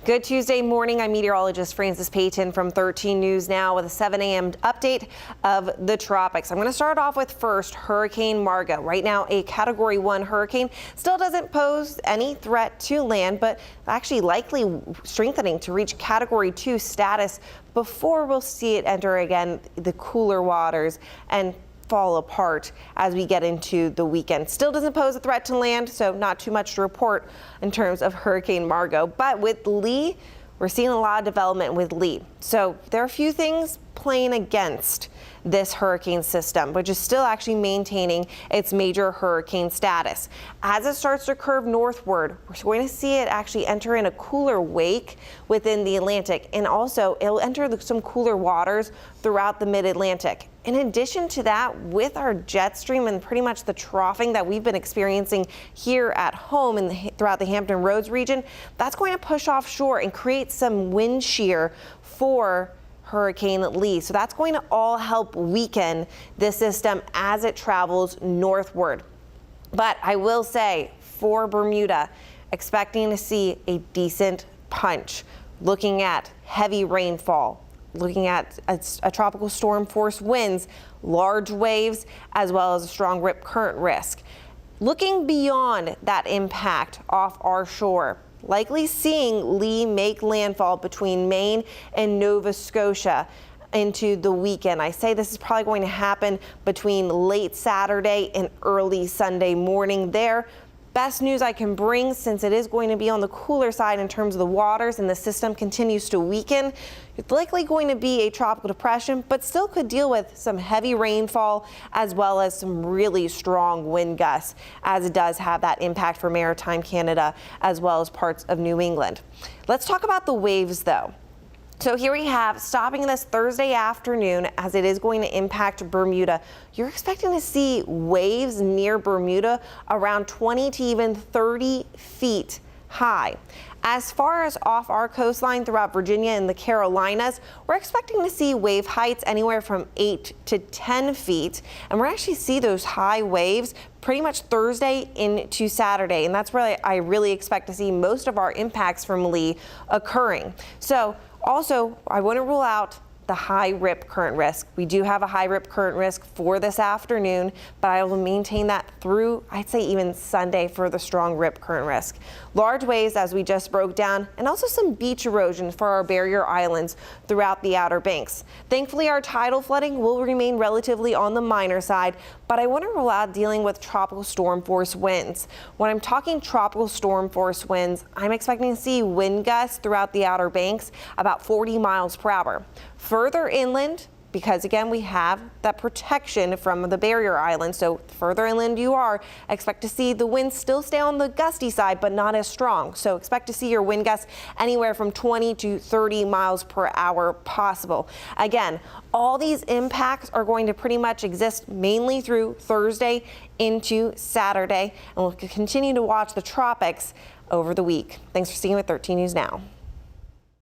Good Tuesday morning. I'm meteorologist Frances Payton from 13 News Now with a 7 a.m. update of the tropics. I'm going to start off with first Hurricane Margot. Right now, a Category 1 hurricane still doesn't pose any threat to land, but actually likely strengthening to reach Category 2 status before we'll see it enter again the cooler waters and fall apart as we get into the weekend. Still doesn't pose a threat to land, so not too much to report in terms of Hurricane Margot. But with Lee, we're seeing a lot of development with Lee. So there are a few things playing against this hurricane system, which is still actually maintaining its major hurricane status. As it starts to curve northward, we're going to see it actually enter in a cooler wake within the Atlantic, and also it'll enter some cooler waters throughout the mid-Atlantic. In addition to that, with our jet stream and pretty much the troughing that we've been experiencing here at home and throughout the Hampton Roads region, that's going to push offshore and create some wind shear for Hurricane Lee. So that's going to all help weaken this system as it travels northward. But I will say for Bermuda, expecting to see a decent punch, looking at heavy rainfall, looking at a tropical storm force winds, large waves, as well as a strong rip current risk. Looking beyond that impact off our shore, likely seeing Lee make landfall between Maine and Nova Scotia into the weekend. I say this is probably going to happen between late Saturday and early Sunday morning there. Best news I can bring, since it is going to be on the cooler side in terms of the waters and the system continues to weaken, it's likely going to be a tropical depression, but still could deal with some heavy rainfall as well as some really strong wind gusts, as it does have that impact for maritime Canada as well as parts of New England. Let's talk about the waves though. So here we have, stopping this Thursday afternoon, as it is going to impact Bermuda. You're expecting to see waves near Bermuda around 20 to even 30 feet high. As far as off our coastline throughout Virginia and the Carolinas, we're expecting to see wave heights anywhere from 8 to 10 feet. And we're actually see those high waves pretty much Thursday into Saturday. And that's where I really expect to see most of our impacts from Lee occurring. So also, I wouldn't rule out the high rip current risk. We do have a high rip current risk for this afternoon, but I will maintain that through, I'd say, even Sunday for the strong rip current risk. Large waves, as we just broke down, and also some beach erosion for our barrier islands throughout the Outer Banks. Thankfully, our tidal flooding will remain relatively on the minor side, but I wouldn't rule out dealing with tropical storm force winds. When I'm talking tropical storm force winds, I'm expecting to see wind gusts throughout the Outer Banks about 40 miles per hour. Further inland, because again, we have that protection from the barrier island. So further inland you are, expect to see the winds still stay on the gusty side, but not as strong. So expect to see your wind gusts anywhere from 20 to 30 miles per hour possible. Again, all these impacts are going to pretty much exist mainly through Thursday into Saturday, and we'll continue to watch the tropics over the week. Thanks for staying with 13 News Now.